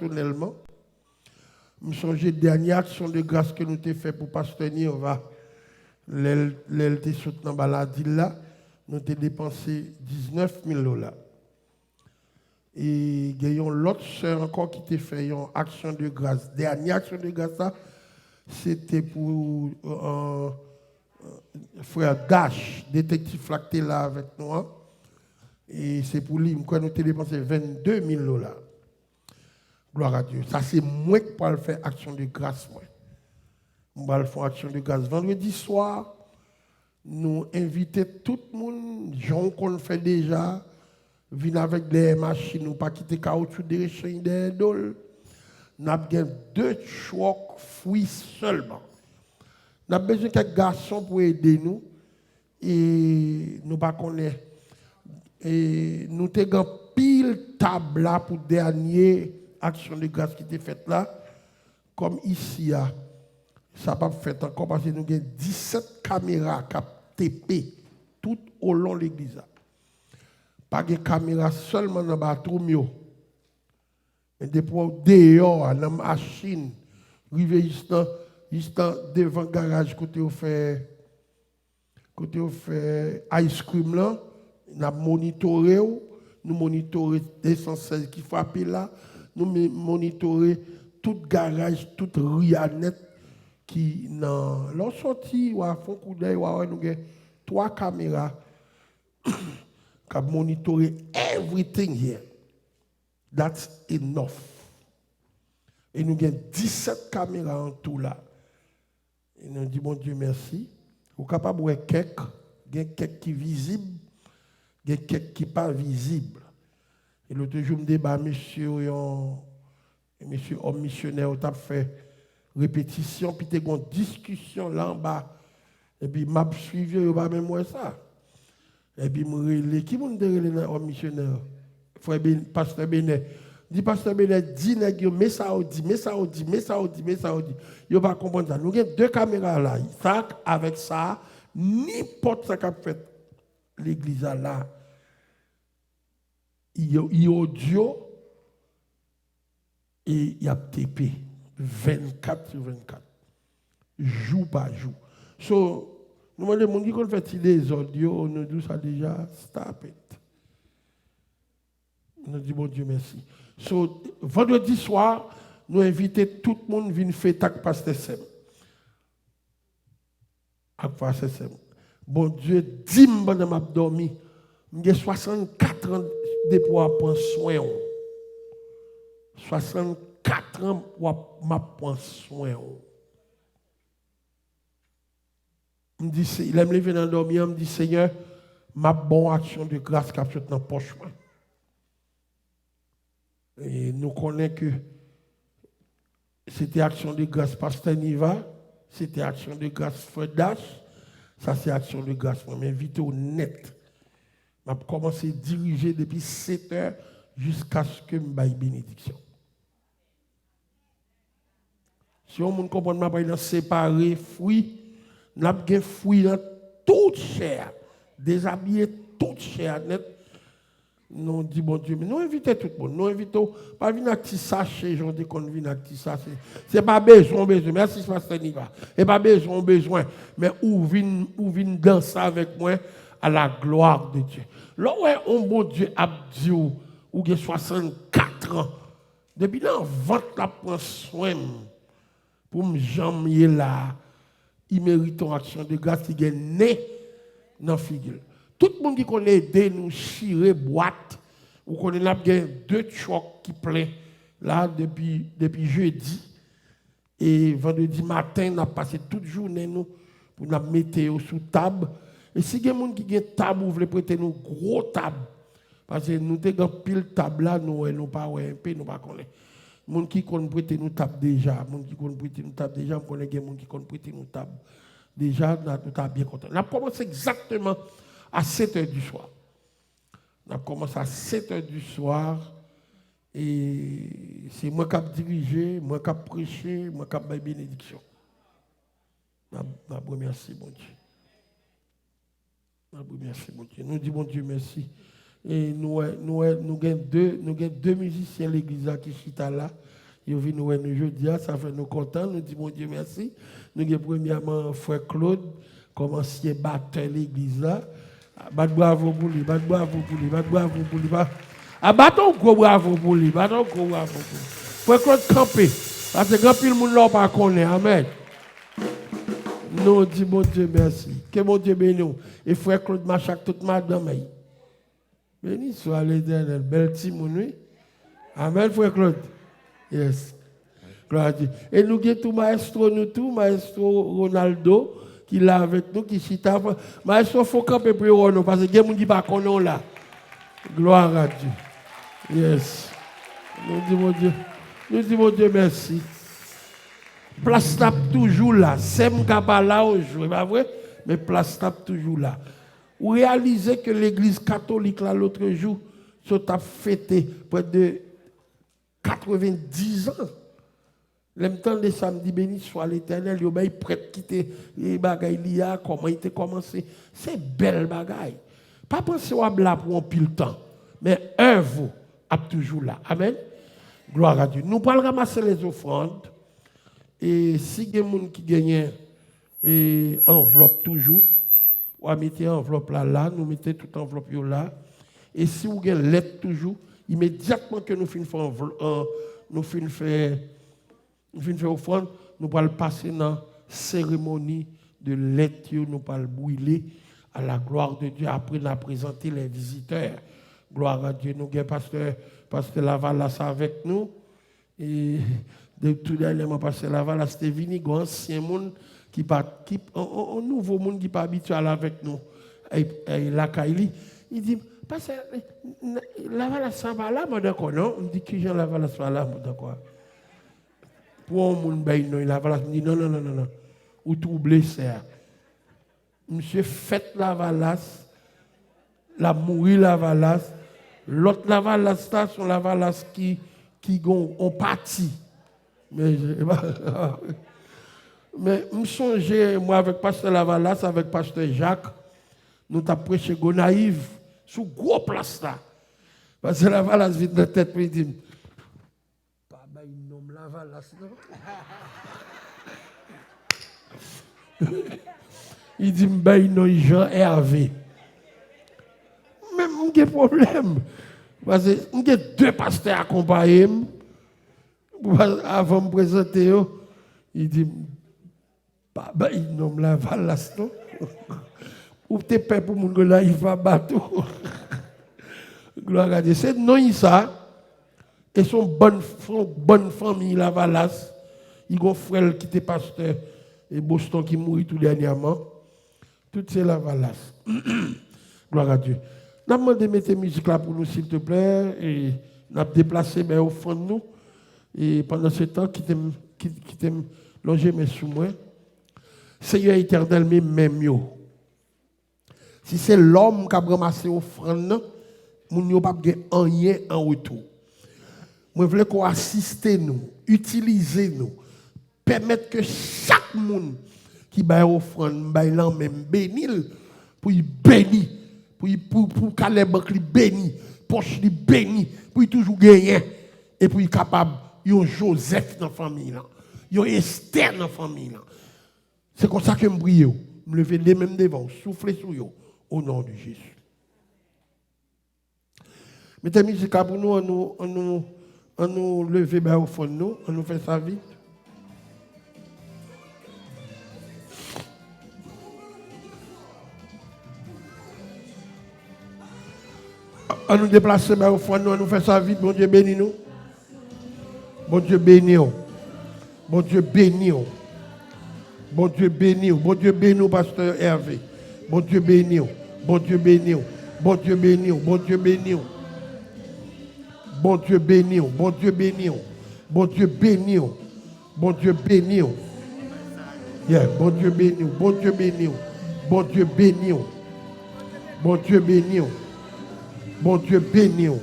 personnellement. Je me souviens de la dernière action de grâce que nous avons fait pour Pasteur Niova. L'elle saute dans la maladie là. Nous avons dépensé $19,000. Et il y a l'autre soeur encore qui t'a fait une action de grâce. Dernière action de grâce, c'était pour frère Dash, détective flacté là avec nous. Hein. Et c'est pour lui, nous avons dépensé $22,000. Gloire à Dieu. Ça, c'est moi qui peux faire action de grâce. On va faire action de grâce. Vendredi soir, nous invitons tout le monde, gens qu'on fait déjà, venir avec des machines, nous pas quitter caoutchouc des chaînes des doles. Nous avons 2 chocs fruits seulement. Nous avons besoin de quelques garçons pour aider nous. Et nous ne connaissons pas. Et nous avons pile table là pour dernière action de grâce qui était faite là. Comme ici, ça n'a pas fait encore parce que nous avons 17 caméras qui TP tout au long de l'église. Pas de caméra seulement dans le bateau. Mais depuis dehors, dans la machine, arrivé juste devant le garage, côté où fait ice cream là, nous avons monitoré, nous monitoré l'essentiel qui frappe là, nous monitoré tout garage, toute rianette qui dans leur sortie, ou à fond coup d'œil, nous avons 3 caméras qui monitorent everything here. That's enough. Et nous avons 17 caméras en tout là. Et nous disons, bon Dieu, merci. Vous êtes capable de voir quelques, il y a quelques qui sont visibles, il y a quelques qui ne sont pas visibles. Et l'autre jour, je me dis, monsieur homme missionnaire, vous avez fait répétition, puis tu as une discussion là en bas. Et puis, m'a suivi, je vais même moi ça. Et puis, je qui m'a dit, homme missionnaire? Frère Pasteur Benet. Dit Pasteur Benet, dit, mais ça dit. Il va comprendre ça. Nous avons 2 caméras là. Ça, avec ça, n'importe ce qu'a fait l'église là, il y a audio et il y a TP. 24 sur 24. Jour par jour. So, nous demandons, les gens qui fait des audios, nous disons ça déjà, stop it. Nous disons, bon Dieu, merci. So, vendredi soir, nous invitons tout le monde à venir fêter avec Pasteur Sem. Avec Pasteur Sem. Bon Dieu, 10 ans dans ma dormi. J'ai 64 ans de pouvoir prendre soin. 64 ans pour prendre soin. Il aime lever dans dormir, il me dit Seigneur, ma bonne action de grâce qui a fait dans la poche. Et nous connaissons que c'était action de grâce Pasteur Niva, c'était action de grâce Frère Dash, ça c'est action de grâce. Moi, m'invite au net. Je vais commencer à diriger depuis 7 heures jusqu'à ce que je me bénédiction. Si on ne comprend pas, il a séparé fruits. Nous avons des fruits dans toute chair, déshabillés toute chair net. Nous disons, bon Dieu, mais nous invitons tout le monde. Nous invitons, pas venir à petit sachet, j'en dis qu'on vient à petit sachet. Ce n'est pas besoin. Merci, Pasteur Niva. Ce n'est pas besoin. Mais où vient danser avec moi à la gloire de Dieu. Là où est un bon Dieu a dit, ou il a 64 ans, depuis là, vente la prend soin pour me jammer là. Il mérite une action de grâce qui est né dans la figure. Tout le monde qui connaît aidé nous chirer boîte, ou qu'on a 2 chocs qui plein là depuis jeudi. Et vendredi matin, on a passé toute journée nous pour nous mettre sous table. Et si il y a des gens qui ont une table, vous voulez prêter nous gros table. Parce que nous avons pile table là, nous ne pas connaître. Les gens qui connaissent prêter nous table déjà, les gens qui connaissent prêter nous table déjà, on connaît des gens qui connaissent prêter nous table déjà, nous sommes bien contents. On a commencé exactement à 7 h du soir. On a commencé à 7 h du soir et c'est moi qui ai dirigé, moi qui ai prêché, moi qui ai fait bénédiction. Je remercie, bon Dieu. Je remercie, bon Dieu. Nous disons, bon Dieu, merci. Et nous avons deux musiciens de l'église qui sont là. Ils viennent nous jeudi, ça fait nous contents, nous disons mon Dieu merci. Nous avons premièrement frère Claude, comme ancien batteur de l'église là. Bravo pour lui, bravo pour lui, bravo pour lui. Battons gros bravo pour lui, battons gros bravo pour lui. Frère Claude camper, parce que quand le monde ne pas connaît, amen. Nous disons mon Dieu merci. Que mon Dieu bénisse. Et frère Claude Machac, toute madame. Béni soit l'Éternel. Belle Timoun, amen, frère Claude. Yes. Gloire à Dieu. Et nous avons tout maestro Ronaldo, qui est là avec nous, qui chita. Maestro, il faut camper pour nous, parce que les gens ne disent pas qu'on est là. Gloire à Dieu. Yes. Nous disons mon Dieu merci. Place tape toujours là. C'est pas là aujourd'hui, pas vrai? Mais place tape toujours là. Vous réalisez que l'église catholique, là, l'autre jour, a fêté près de 90 ans. Le temps de samedi béni soit l'Éternel, il est prêt à quitter les bagailles liées, comment il a commencé. C'est belle bagaille. Pas penser à là pour un pile temps, mais œuvre a toujours là. Amen. Gloire à Dieu. Nous allons ramasser les offrandes. Et si il y a des gens qui gagnent enveloppe toujours, on va mettre enveloppe là, nous mettons toute enveloppe là. Et si vous avez lettre toujours, immédiatement que nous finissons faire offrande, nous allons passer dans la cérémonie de lettre, nous allons brûler à la gloire de Dieu. Après, nous allons présenter les visiteurs. Gloire à Dieu. Nous avons pasteur Lavalas avec nous. Et de tout dernièrement, pasteur Lavalas, c'était venu, un ancien monde un nouveau monde qui n'est pas habitué à aller avec nous. Et la Kaili, il dit, parce que Lavalas ça va là, moi d'accord, non? Il dit, qui j'en Lavalas va là, moi d'accord. Pour un monde, Lavalas me dit, non. Ou troublé, c'est. Monsieur fait Lavalas, la mourir Lavalas, l'autre Lavalas, là, sont Lavalas qui ont parti. Mais je me songeais, moi, avec pasteur Lavalas, avec pasteur Jacques, nous avons prêché Gonaïve, sous gros place là. Parce que Lavalas vite dans la tête, il dit, pas il nomme Lavalas, non? Il dit, il nomme Jean Hervé. Mais j'ai un problème. Parce que j'ai deux pasteurs accompagnés. Avant de me présenter, il dit, il nomme Lavalas, non? Ou t'es peur pour mon gars, il va battre. Gloire à Dieu. C'est non, ça. Et son bonne famille, Lavalas. Il y a un frère qui était pasteur et Boston qui mourit tout dernièrement. Tout c'est Lavalas. Gloire à Dieu. Nous avons demandé de mettre musique là pour nous, s'il te plaît. Et nous avons déplacé au fond de nous. Et pendant ce temps, qui t'aime loger mes sous moi. Seigneur éternel, même yo. Si c'est l'homme qui a ramassé l'offrande, nous n'avons pas rien en retour. Je veux qu'on assiste nous, utiliser nous, permettre que chaque monde qui a l'offrande, même bénir, pour y bénir, pour qu'elle banque bénir, poche bénir, pour y toujours gagner, et pour y capable, yon Joseph dans la famille, yon Esther dans la famille. C'est comme ça que je prie, je me lever les mêmes devant, souffler sur eux, au nom de Jésus. Mettez musique pour nous, on nous lever au fond de nous, on nous fait ça vite. On nous déplace au fond de nous, on nous fait ça vite, bon Dieu bénis nous. Bon Dieu bénis nous. Bon Dieu bénis nous. Bon Dieu bénis nous. Bon Dieu bénis nous, pasteur Hervé. Bon Dieu bénis nous. Bon Dieu bénis nous. Bon Dieu bénis nous. Bon Dieu bénis nous. Bon Dieu bénis nous. Bon Dieu bénis nous. Bon Dieu bénis nous. Bon Dieu bénis nous. Yeah, bon Dieu bénis nous. Bon Dieu bénis nous. Bon Dieu bénis nous. Bon Dieu bénis nous. Bon Dieu bénis nous.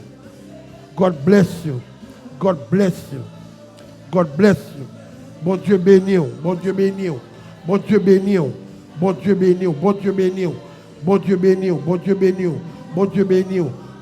God bless you. God bless you. God bless you. Bon Dieu bénis nous. Bon Dieu bénis nous. Bon Dieu bénis nous. Bon Dieu bénis nous. Bon Dieu bénis nous. Bon Dieu bénis nous. Bon Dieu bénis nous. Bon Dieu bénis nous.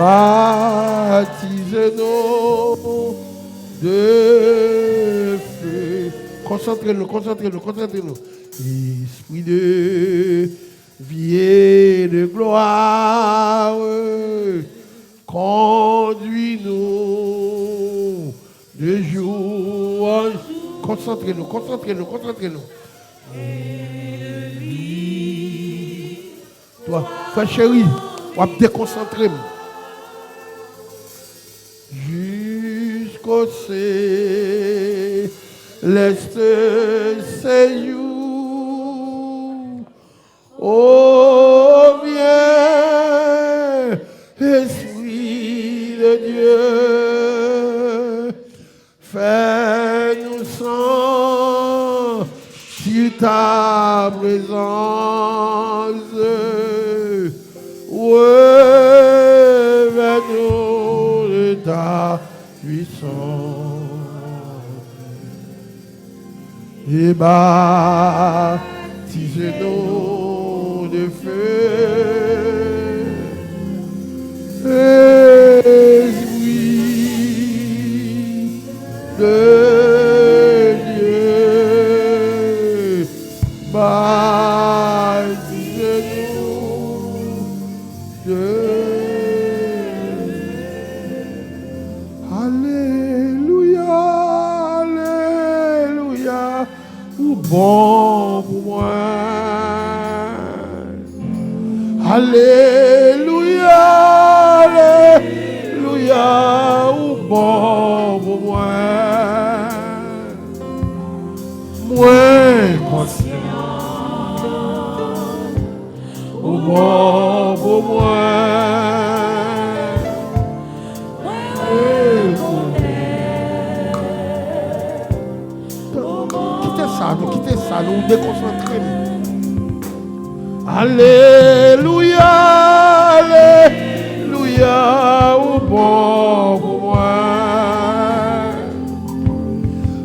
baptise-nous de feu. Concentrez-nous. Esprit de vie et de gloire, conduis-nous de jour en jour. Concentrez-nous. Toi, frère chéri, on va te déconcentrer. Jusqu'au céleste séjour. Oh, viens, Esprit de Dieu, fais-nous sentir ta présence. Revêt-nous de ta puissance et baptise-nous de feu. Esprit de Dieu, baptise-nous de Alléluia, Alléluia, ou bon pour moi. Alléluia, Alléluia, ou bon pour moi. Moins conscient, ou bon pour moi. Quittez ça, nous déconcentrer. Alléluia, Alléluia, au bon pour moi.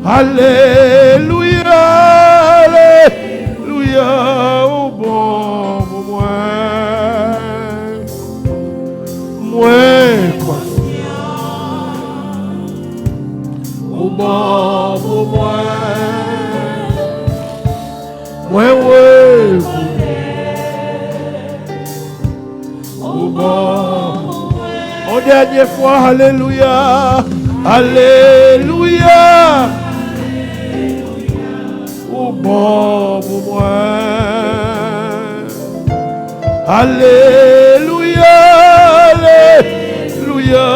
Alléluia, Alléluia, au bon pour moi. Moins conscient, au bon pour moi. Ouais, ouais, oh bon. En dernière fois, alléluia, alléluia, oh bon pour moi. Alléluia, alléluia,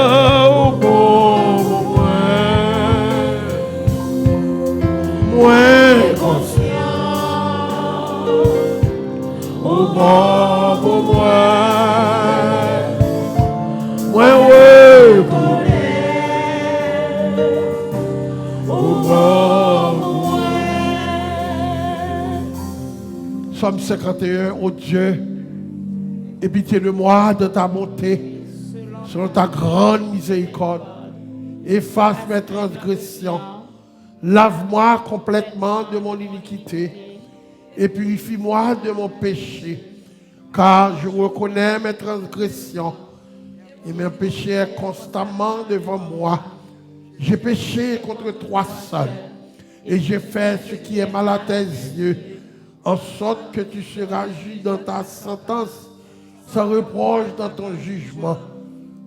oh bon pour moi. Moins conscient, oh bon pour moi. Ouais, ouais, oh bon pour moi. Psaume 51, oh Dieu, aie pitié de moi de ta bonté, selon ta grande miséricorde. Efface mes transgressions. Lave-moi complètement de mon iniquité et purifie-moi de mon péché, car je reconnais mes transgressions et mes péchés sont constamment devant moi. J'ai péché contre toi seul et j'ai fait ce qui est mal à tes yeux, en sorte que tu seras juste dans ta sentence, sans reproche dans ton jugement.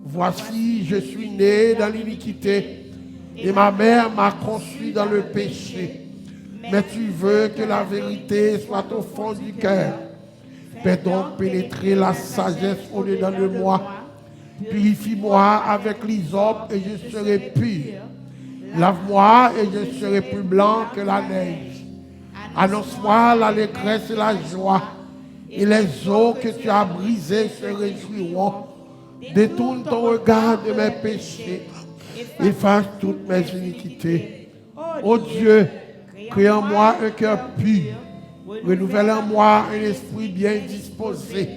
Voici, je suis né dans l'iniquité et ma mère m'a conçu dans le péché. Mais tu veux que la vérité soit au fond du cœur. Fais donc pénétrer la sagesse au-dedans de moi. Purifie-moi avec l'hysope et je serai pur. Lave-moi et je serai plus blanc que la neige. Annonce-moi l'allégresse et la joie. Et les eaux que tu as brisées se réjouiront. Détourne ton regard de mes péchés. Efface toutes mes iniquités. Ô Dieu, crée en moi un cœur pur. Renouvelle en moi un esprit bien disposé.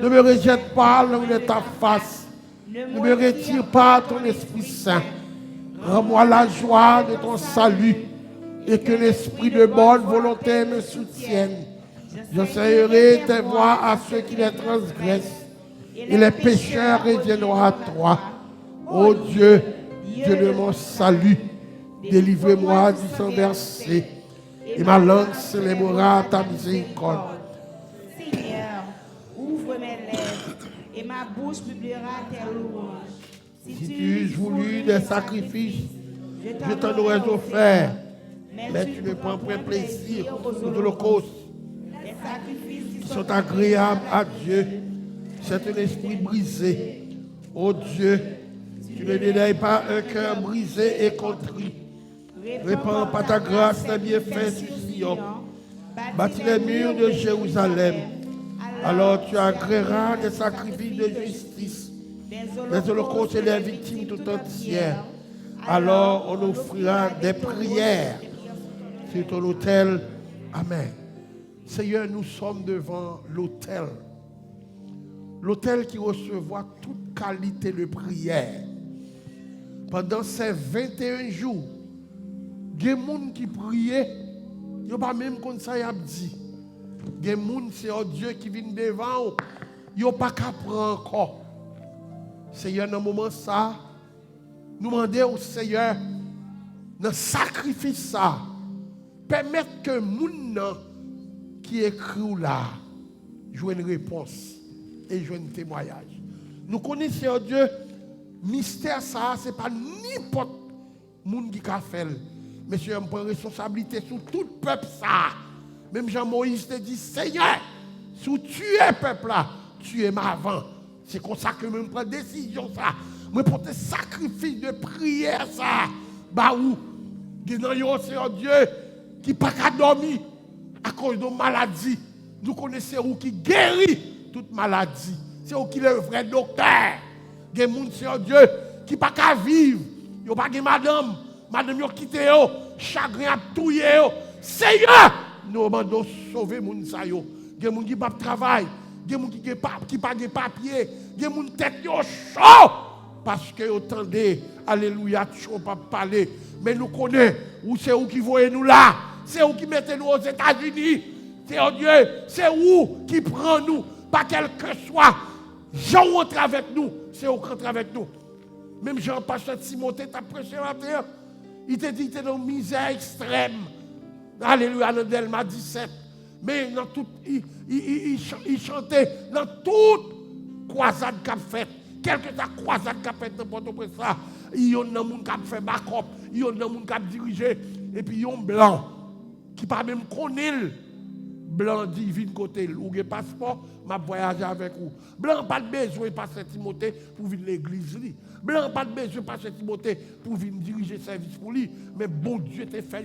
Ne me rejette pas loin de ta face. Ne me retire pas ton Esprit Saint. Rends-moi la joie de ton salut et que l'esprit de bonne volonté me soutienne. J'enseignerai tes voies à ceux qui les transgressent et les pécheurs reviendront à toi. Ô Dieu, Dieu de mon salut, délivrez-moi du sang versé, et ma langue célébrera ta miséricorde. Seigneur, ouvre mes lèvres, et ma bouche publiera tes louanges. Si tu eusses voulu des sacrifices, je t'en aurais offert, mais tu ne prends point plaisir aux holocaustes Les sacrifices qui sont agréables à Dieu. C'est un esprit brisé. Ô Dieu, tu ne dédailles pas un cœur brisé et contrit. Répands par ta grâce les bienfaits sur Sion. Bâtis les murs de Jérusalem. Alors tu agréeras des sacrifices de justice, des holocaustes et des victimes tout entières. Alors on offrira des prières sur ton autel. Amen. Seigneur, nous sommes devant l'autel. L'autel qui recevra toute qualité de prière. Pendant ces 21 jours, il y a des gens qui priaient, il n'y a pas même comme ça, il a dit. Il y a des gens, c'est Dieu qui vient devant, il n'y a pas qu'à prendre encore. Seigneur, dans ce moment, ça, nous demandons au Seigneur, dans le sacrifice, ça, permettre que les gens qui écrivent là, jouent une réponse et jouent un témoignage. Nous connaissons Dieu, mystère, ça, ce n'est pas n'importe qui a fait. Monsieur, on prend responsabilité sur tout le peuple, ça. Même Jean-Moïse te dit, Seigneur, si tu es peuple là, tu es ma avant. C'est comme ça que je prends décision, ça. Je prends des sacrifices de prière, ça. Bah où? C'est Dieu qui n'a pas dormi à cause de maladie. Nous connaissons où qui guérit toute maladie. C'est où qui est le vrai docteur. Il y a des gens, c'est Dieu qui n'a pas qu'à vivre. Il n'y a pas de madame. Madame, yo quitté yo, chagrin a touye yo. Seigneur, nous demandons sauver moun sa yo. Gen moun qui pas travail, gen moun qui pas de papier, gen moun tête yo chaud parce que yo tendez alléluia chaud pas parler. Mais nous connaissons où c'est où qui voyez nous là. C'est où qui mettez nous aux États-Unis. C'est Dieu, c'est où qui prend nous, pas quel que soit. Jean rentre avec nous, c'est où qui rentre avec nous. Même Jean-Pasteur Timothée t'a prêché matin. Il te dit que tu es dans une misère extrême. Alléluia, dans Delma 17. Mais dans tout, il chantait dans toute croisade qu'a fait. Quelle que ta croisade qu'a fait dans Port-au-Prince, il y a un monde qui a fait backup, il y a un monde qui a dirigé. Et puis il y a un blanc qui pas même connaît. Blanc dit, viens côté, ou un passeport, m'a voyagé avec vous. Blanc pas de besoin de passer Timothée pour venir l'église. Blanc pas de besoin de passer Timothée pour venir diriger service pour lui. Mais bon Dieu t'a fait,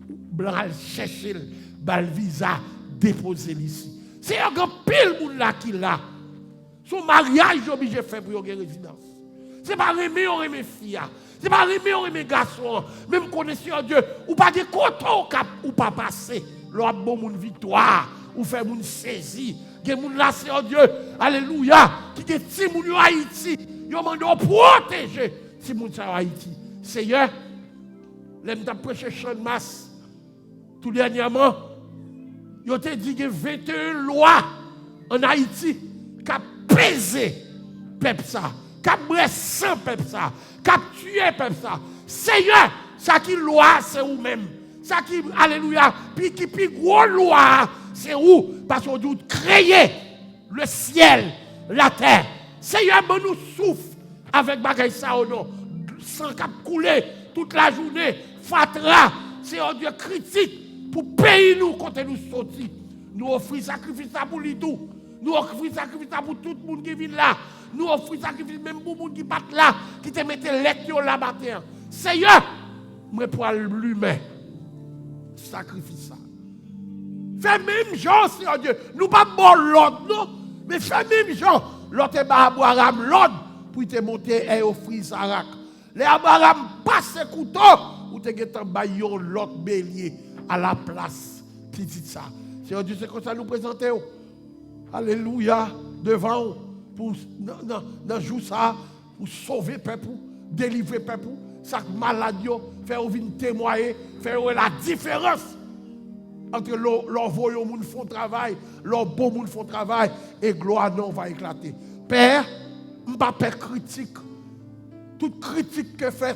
Blanc a cherché le visa, déposer ici. C'est un grand pile monde là qui l'a. Son mariage est obligé de faire pour une résidence. Ce n'est pas aimer, on aime fille. Ce n'est pas aimer, on aime garçon. Même connaissant Dieu, ou pas de coton ou pas passer. L'on bon mon victoire, ou fait mon saisie. Il y a mon là, c'est Dieu, alléluia, qui est si mon Haïti, il m'a protéger si mon Haïti. Seigneur, l'aime t'a prêché Sean Mass, tout dernièrement, il t'a dit qu'il y a 21 lois en Haïti qui ont pesé peuple ça, qui ont blessé peuple ça, qui ont tué peuple ça. Seigneur, ça qui loi, c'est vous-même. Ça qui, alléluia, puis qui plus gros loi, c'est où? Parce qu'on doit créer le ciel, la terre. Seigneur, nous souffle avec bagaille ça ou non. Sang cap couler toute la journée, fatra, c'est un Dieu critique pour payer nous quand nous sortir. Nous offrons sacrifice pour lui tout. Nous offrons sacrifice pour tout le monde qui vient là. Nous offrons sacrifice même pour le monde qui bat là, qui te mette lecture là matin. Seigneur, moi pour l'humain. Sacrifice ça. Fais même genre, Seigneur Dieu. Nous pas bon l'ordre, non. Mais fais même genre. L'autre est Abraham l'ordre pour te monter et offrir Sarak. Les Abraham passe couteau ou te get en baillon l'autre bélier à la place. Petit ça. Seigneur Dieu, c'est comme ça nous présenter. Alléluia. Devant pour dans jour ça pour sauver peuple, délivrer peuple. Chaque maladie, faire venir témoigner, faire la différence entre leur voyant moun font travail, leur bon moun font travail et gloire non va éclater. Père, je ne pas critique. Toute critique que fait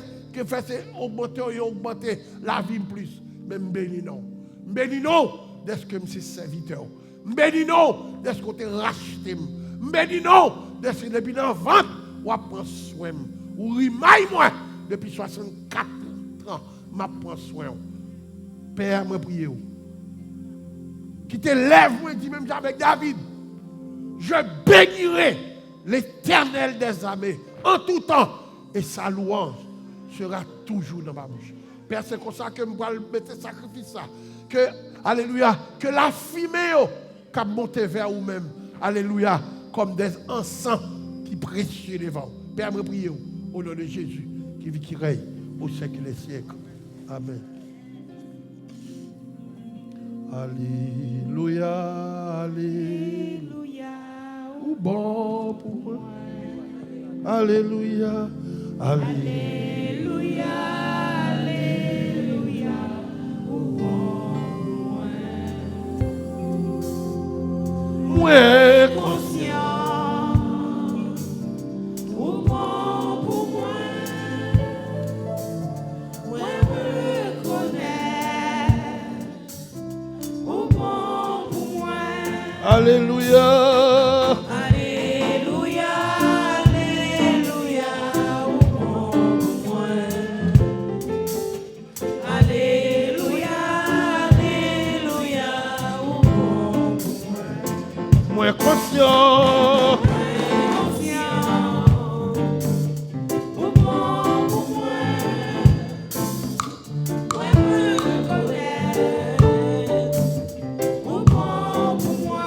c'est augmenter la vie plus. Mais je bénis non. Je bénis non d'être que je suis serviteur. Je bénis non d'être que je racheté. Je bénis non d'être que depuis dans vente, ou prend soin. Ou remaille moi depuis 64 ans, je prends soin. Père, je prie. Qui te lève, moi, dit même avec David. Je bénirai l'Éternel des armées en tout temps et sa louange sera toujours dans ma bouche. Père, c'est comme ça que je vais mettre sacrifice. Que, alléluia, que la fumée qui monte vers vous-même, alléluia, comme des encens qui précieux devant. Père, je prie au nom de Jésus qui vit, qui règne au siècle des siècles. Amen. Alléluia, alléluia. Ou bon pour moi. Alléluia, alléluia, alléluia. Ou bon pour moi. Moi Conscient. Ou bon pour moi. Moi me connais. Ou bon pour moi. Alléluia. Conscient. Ou bon pour moi. Moi me connais. Ou bon pour moi.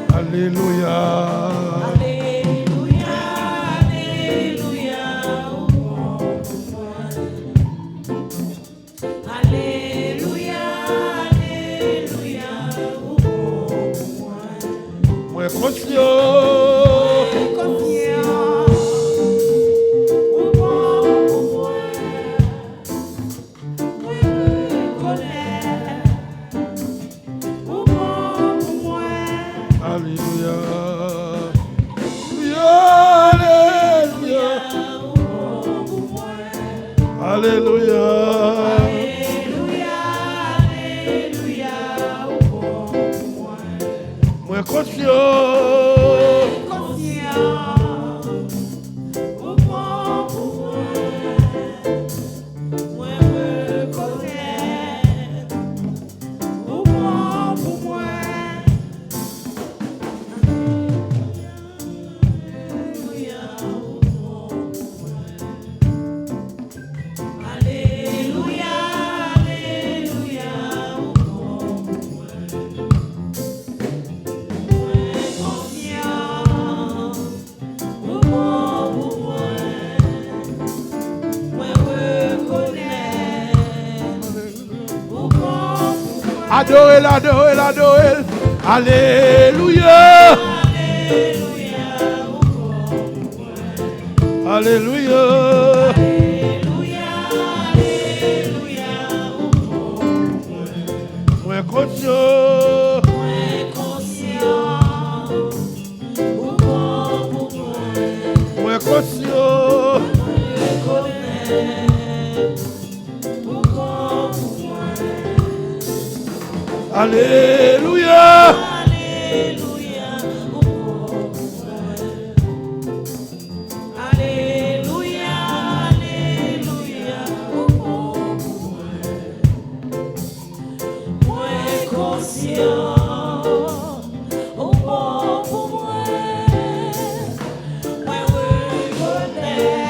Alléluia. Alléluia, alléluia. Ou bon pour moi. Alléluia, alléluia. Ou bon pour moi. Moi conscient. Alléluia. Alléluia, alléluia. Moi conscient. Adorez, adorez, adorez. Alléluia. Alléluia. Moi conscient. Moi conscient. Alléluia. Alléluia. Alléluia. Alléluia. Moi conscient. Au bon pour moi. Moi reconnais.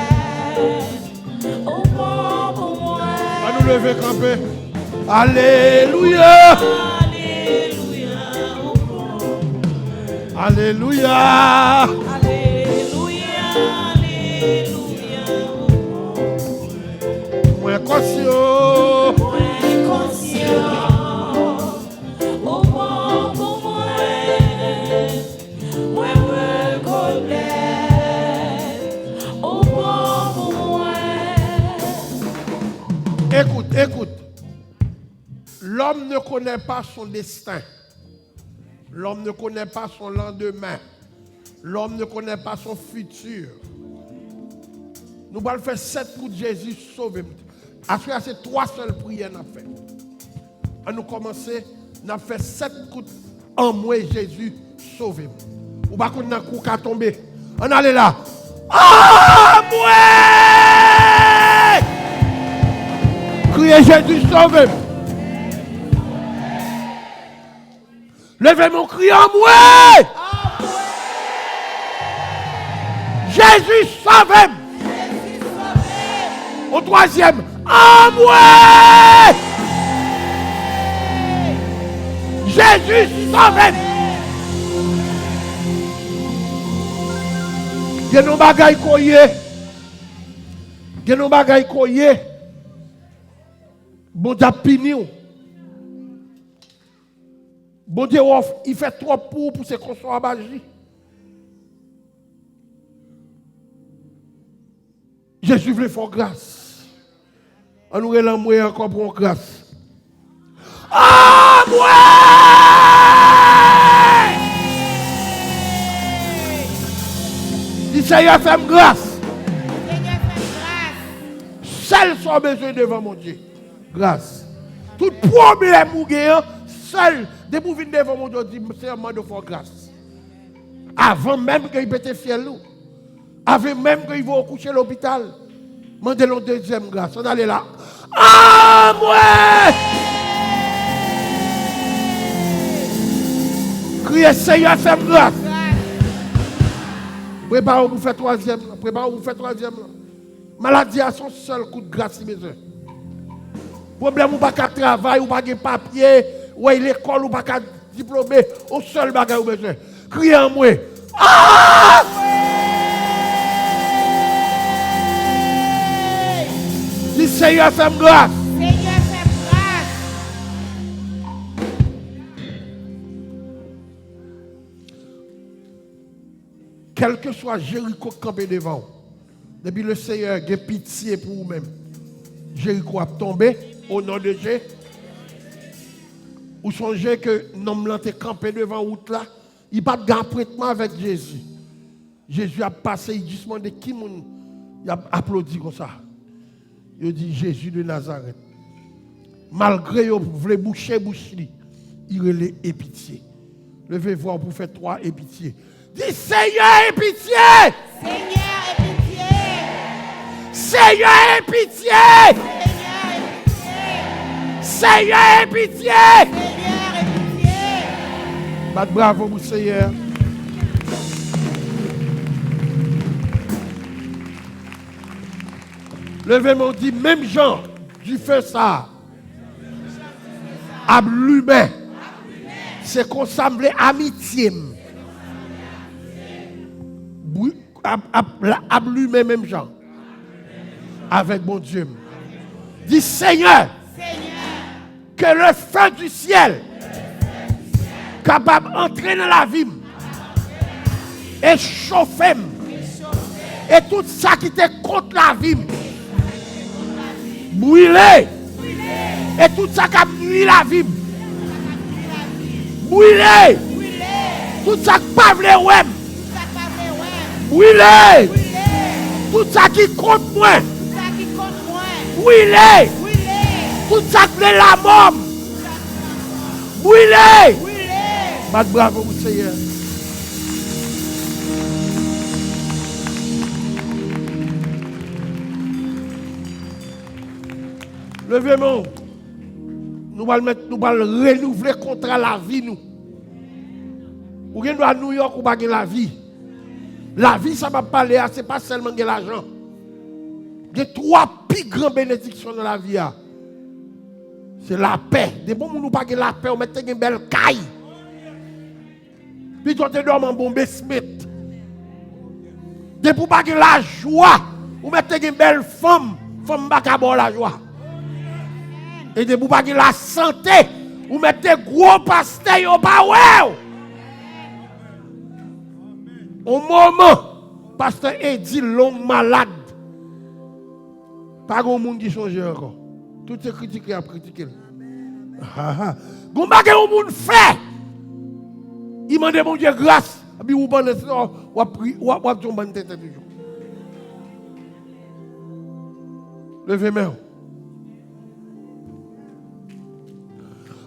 Au bon pour moi. À nous lever camper. Alléluia. Alléluia. Alléluia, alléluia. Moi conscient. Moi conscient. Au bon pour moi. Moi reconnais. Au bon pour moi. Écoute, écoute. L'homme ne connaît pas son destin. L'homme ne connaît pas son lendemain. L'homme ne connaît pas son futur. Nous allons faire 7 coups de Jésus sauver. Après, c'est 3 seules prières qu'on a fait. On nous commencer, on a fait 7 coups en moi Jésus sauver. Ou pas qu'on a un coup qui a tombé. On allait là. Ah, moi! Criez Jésus sauve. Levez mon cri en moi. Jésus sauve. Au troisième, en moi. Jésus sauve. Il y a nos bagailles koyé. Il y a nos bagailles koyé. Bon Dieu pini. Bon Dieu il fait trop pour se construire à Baji. Jésus veut faire grâce. On nous relève encore pour grâce. Ah, moi! Dis Seigneur, fais-moi grâce. Seul son besoin devant mon Dieu. Grâce. Tout problème ou gain, seul, dès que vous venez devant mon Dieu, dit c'est un moment de faire grâce. Avant même qu'il pète fiel, avant même qu'il va coucher à l'hôpital, demandez-le deuxième grâce. On allait là. Ah, moi! Criez Seigneur, fais-moi grâce. Préparez-vous pour faire troisième. Préparez-vous pour faire troisième. Maladie a son seul coup de grâce, si besoin. Problème ou pas qu'à travail, ou pas de papier, ou à l'école, ou pas qu'à diplômé, au seul bagage ou besoin. Criez en moi. Ah! Dis Seigneur, fais-moi grâce. Seigneur, fais-moi grâce. Quel que soit Jéricho campé devant vous, depuis le Seigneur a pitié pour vous-même, Jéricho a tombé au nom de Jésus. Ou songez que l'homme là est campé devant vous là, il n'a pas de apprêtement avec Jésus. Jésus a passé, il dit de qui il a applaudi comme ça. Il dit Jésus de Nazareth. Malgré vous voulez boucher, il relève et pitié. Levez voir pour faire 3 et pitié. Dis Seigneur et pitié. Seigneur et pitié. Seigneur et pitié. Seigneur et pitié. Seigneur et pitié. Bat bravo pour Seigneur. Levez-moi dit même Jean du feu ça. Ablumé. C'est qu'on semblait amitié. Ablumé même Jean. Avec mon Dieu. Dis Seigneur. Que le feu du ciel capable d'entrer dans la vie et chauffer et tout ça qui était contre la vie brûler et tout ça qui a nuit la vie brûler tout ça qui pas vle ouais brûler tout ça qui contre moi brûler tout ça qui est la mort. Brûlez. Bravo, Seigneur. Levez-moi. Nous allons renouveler contre la vie. Nous. Ou bien nous à New York ou pas la vie. La vie, ça va parler, ce n'est pas seulement de l'argent. Il y a 3 plus grandes bénédictions dans la vie. C'est la paix. Des bons nous pas la paix, on met une belle caille. Puis tu te dormes en bon Smith. Des pour pas la joie, on met une belle femme pas bon la joie. Et des pour pas la santé, on met gros pasteur au pas ouais. Au moment, pasteur Eddie long malade. Pas grand monde qui change encore. Tout est critiqué à critiquer. Gon bagay ou moun fait. Il mande mon Dieu grâce. puis vous pendant ce temps, vous priez, vous tomber en tête toujours. Levez main.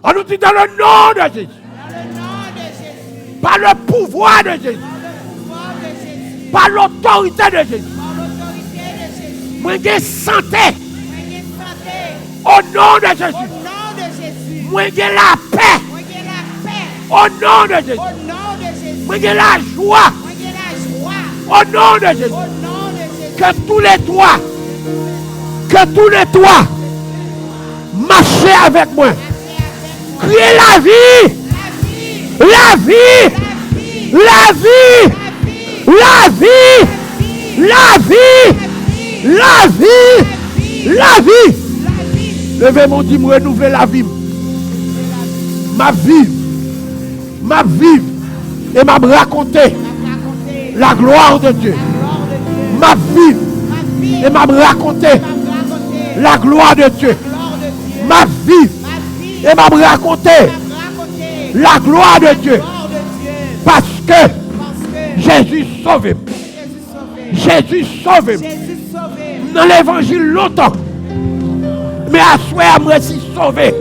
On nous dit dans le nom de Jésus. Dans le nom de Jésus. Par le pouvoir de Jésus. Par le pouvoir de Jésus. Par l'autorité de Jésus. Par l'autorité de Jésus. Moi j'ai santé. Moi j'ai santé. Au nom de Au Jésus. nom de Jésus. Moi j'ai la paix. Moi j'ai la paix. Au nom de Jésus. Au nom de Jésus. Moi j'ai la joie. Moi j'ai la joie. Au nom de Jésus. Au nom de Jésus. Que tous les toits marchez avec moi. Criez la vie. La vie. La vie. La vie. La vie. La vie. La vie. Levez mon dit, renouveler la vie. Ma vie. Ma vie. Et m'a raconter la gloire de Dieu. Ma vie. Et m'a raconter la gloire de Dieu. Ma vie. Et m'a raconter la gloire de Dieu. Parce que Jésus sauve. Jésus sauve. Dans l'évangile longtemps. Mais à soi, moi suis sauvé.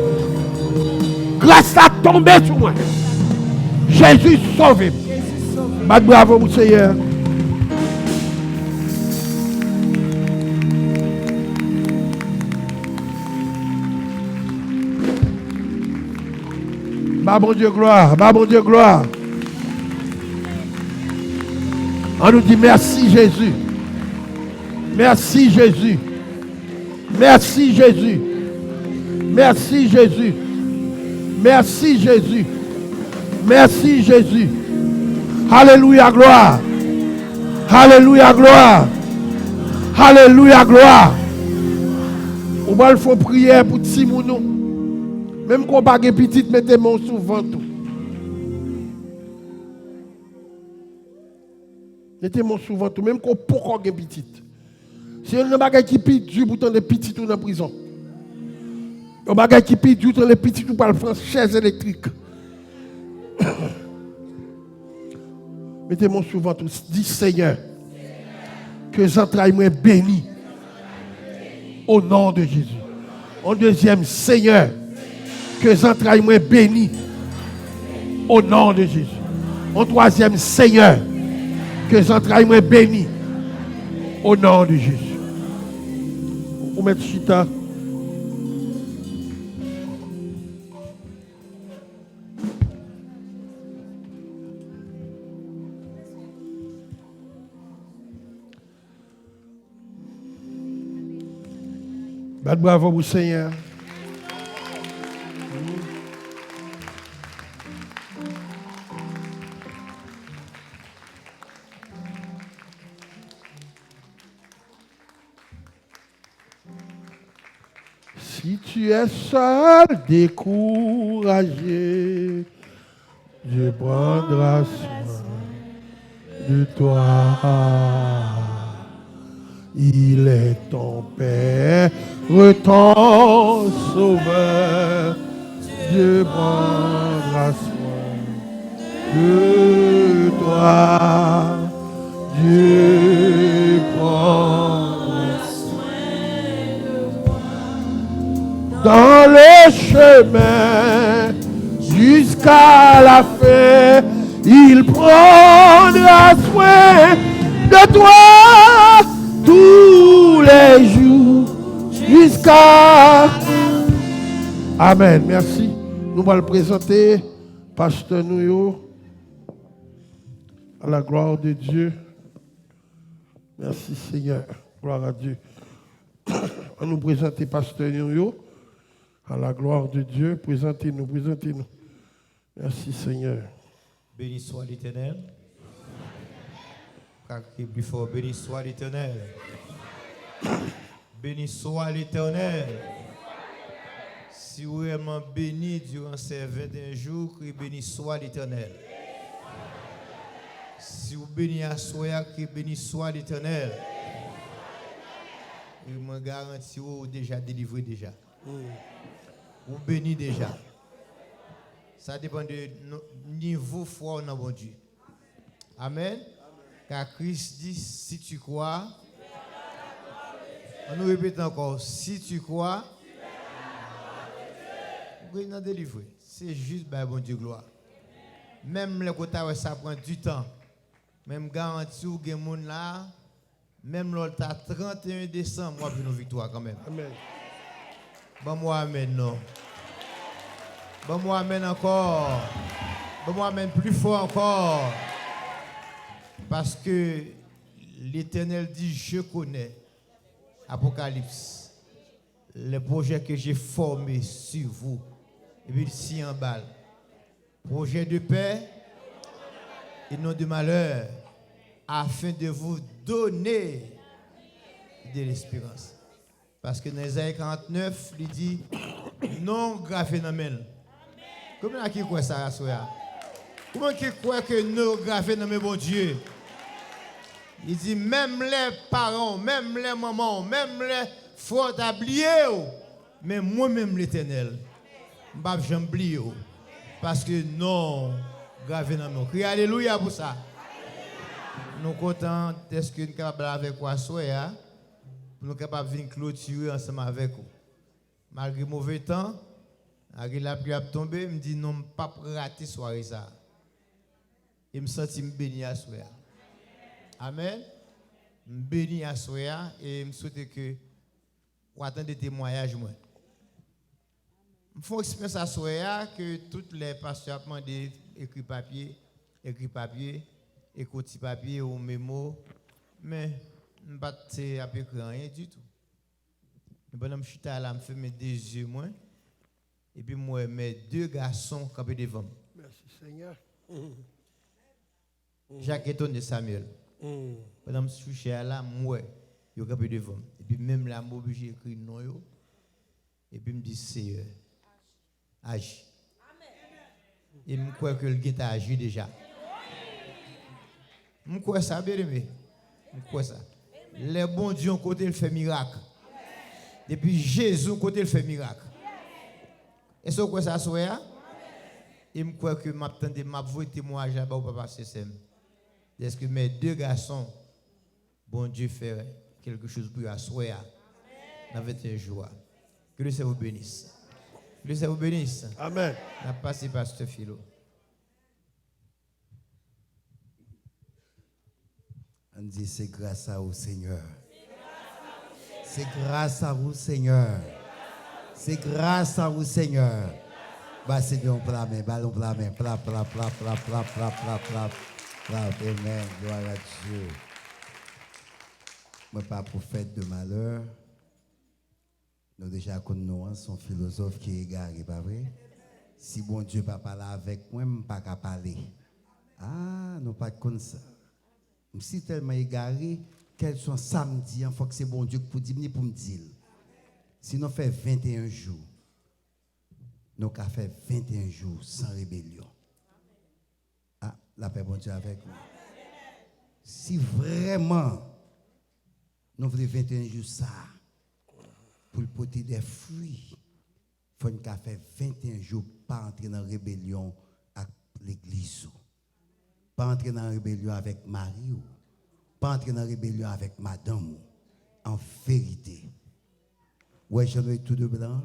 Grâce à tomber sur moi. Jésus sauve. Bravo, mon Seigneur. Bon Dieu gloire, bon Dieu gloire. On nous dit merci Jésus. Merci Jésus. Merci Jésus. Merci Jésus. Merci Jésus. Merci Jésus. Alléluia gloire. Alléluia gloire. Alléluia gloire. On va le faire prière pour Timono. Même quand on n'a pas de petite, mettez mon souvent tout. Mettez mon souvent tout. Même quand on n'a pas de petite. Si on n'a pas de petite, Dieu pour les petites dans la prison. On n'a pas de petite, Dieu pour les petites ou par le France, chaise électrique. Mettez mon souvent tout. Dis Seigneur, que j'entraille moi béni. Au nom de Jésus. En deuxième, Seigneur, que j'entraille moi béni. Au nom de Jésus. En troisième, Seigneur, que j'entraille moi béni. Au nom de Jésus. Vous mettez chita. Bravo au Seigneur. Si tu es seul, découragé, Dieu prendra soin de toi. Il est ton Père, ton Sauveur. Dieu prendra soin de toi. Dieu prendra soin de toi. Dans le chemin jusqu'à la fin, il prendra soin de toi. Tous les jours jusqu'à... Amen. Merci. Nous allons le présenter, Pasteur Nouyo, à la gloire de Dieu. Merci Seigneur. Gloire à Dieu. On nous présente Pasteur Nouyo, à la gloire de Dieu. Présentez-nous, présentez-nous. Merci Seigneur. Béni soit l'Éternel. Plus fort, béni soit l'Éternel. Béni soit l'Éternel. Si vous êtes vraiment béni durant ces 21 jours, béni soit l'Éternel. Si vous béni à soi, béni soit l'Éternel. Je me garantis vous déjà délivré déjà. Vous béni déjà. Ça dépend de niveau foi dans bon Dieu. Amen. Car Christ dit, si tu crois, on nous répète encore, si tu crois, vous pouvez nous délivrer. C'est juste, ben, bon Dieu, gloire. Même le côté où ça prend du temps, même garantie ou gen moun là, même l'autre 31 décembre, moi, puis nos victoires quand même. Amen. Bon, moi, amen, non. Bon, moi, amen encore. Bon, moi, amen plus fort encore. Parce que l'Éternel dit, je connais, Apocalypse, le projet que j'ai formé sur vous. Et puis, si en balle. Projet de paix et non de malheur, afin de vous donner de l'espérance. Parce que dans Isaïe 49, il dit, non gravé dans main. Comment qui croit ça, Soya? Comment qui croit que non gravé dans bon Dieu? Il dit, même les parents, même les mamans, même les frères oubliés, mais moi-même l'Éternel, je ne vais jamais oublier. Parce que non, gravé dans mon. Crie alléluia pour ça. Nous sommes contents d'être que nous sommes capables avec quoi soya, pour nous capables de venir clôturer ensemble avec vous. Malgré le mauvais temps, malgré la pluie a tombé, je me dis non, je ne peux pas rater soirée ça. Et je me sens béni à soya. Amen. Je me béni à soya et je me souhaite que vous attendez des témoignages. Il faut expérience à soya que tous les pasteurs ont demandé écrit papier, écouter papier ou mémo, mais je ne sais pas écrire rien du tout. Et pendant que je suis là, je fais mes deux yeux, et puis moi, mes deux garçons campés devant. Merci Seigneur. Jacques et Samuel. Pendant que je suis là, moi, je suis campé devant. Et puis même là, je suis écrit non, et puis je me dis, Seigneur, agis. Et je crois que le gars a agi déjà. Je crois ça, bien aimé. Je crois ça. Les bons dieux, côté, il fait miracle. Depuis Jésus, côté, il fait miracle. Est-ce que vous croyez ça, soya? Et je crois que je vais témoigner là-bas au papa CSM. Est-ce que mes deux garçons, bon Dieu, fait quelque chose pour eux, soya, dans 21 jours. Que le Seigneur vous bénisse. Que le Seigneur vous bénisse. Amen. On a passé par ce philo. On dit c'est grâce à vous, Seigneur. C'est grâce à vous, Seigneur. C'est grâce à vous, Seigneur. Bah, c'est bien, ballon plat, plat. Amen. Gloire à Dieu. Moi, pas prophète de malheur. Nous déjà connaissons son philosophe qui est égaré, pas vrai? Si bon Dieu ne pas parler avec moi, je ne peux pas parler. Ah, nous pas comme ça. Si tellement égaré, quel soit samedi, il faut que c'est bon Dieu pour dire pour me dire. Si nous faisons 21 jours, nous avons fait 21 jours sans rébellion. Ah, la paix bon Dieu avec nous. Si vraiment nous voulons 21 jours ça, pour le porter des fruits, il faut nous faire 21 jours pas entrer dans la rébellion avec l'église. Pas entrer dans la rébellion avec Marie, pas entrer dans la rébellion avec madame. En vérité, ouais, je veux tout de blanc,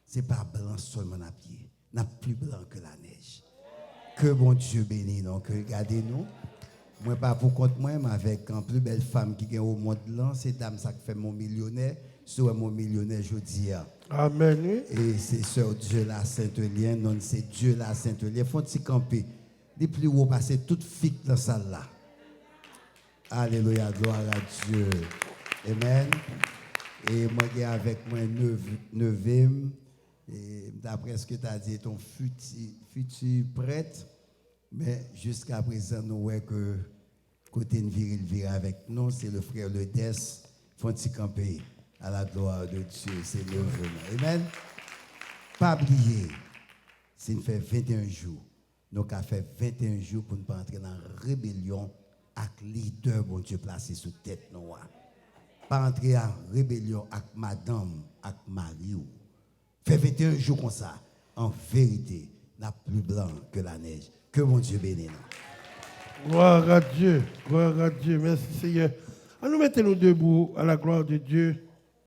ce n'est pas blanc seulement à pied, n'a plus blanc que la neige. Que bon Dieu bénisse, donc regardez-nous. Moi, pas pour compte moi, mais avec une plus belle femme qui est au monde là, c'est dame ça qui fait mon millionnaire, c'est mon millionnaire jeudi. Amen. Et c'est Sœur Dieu la Sainte-Lienne, non, c'est Dieu la Sainte-Lienne. Faut-il camper? Les plus haut passer toute fille dans cette salle là. Alléluia, gloire à Dieu. Amen. Et moi, j'ai avec moi neuvième. Et d'après ce que tu as dit, ton futur prêtre. Mais jusqu'à présent, nous voyons que côté une viril avec nous, c'est le frère Ledes. Faut-il camper à la gloire de Dieu. C'est le vraiment. Amen. Pas oublier, c'est une fait 21 jours. Nous avons fait 21 jours pour ne pas entrer dans la rébellion avec leader, bon Dieu, placé sous tête. Pas entrer en rébellion avec madame, avec Marie. Fait 21 jours comme ça. En vérité, n'a plus blanc que la neige. Que mon Dieu bénisse. Gloire à Dieu. Gloire à Dieu. Merci Seigneur. À nous mettons nous debout à la gloire de Dieu.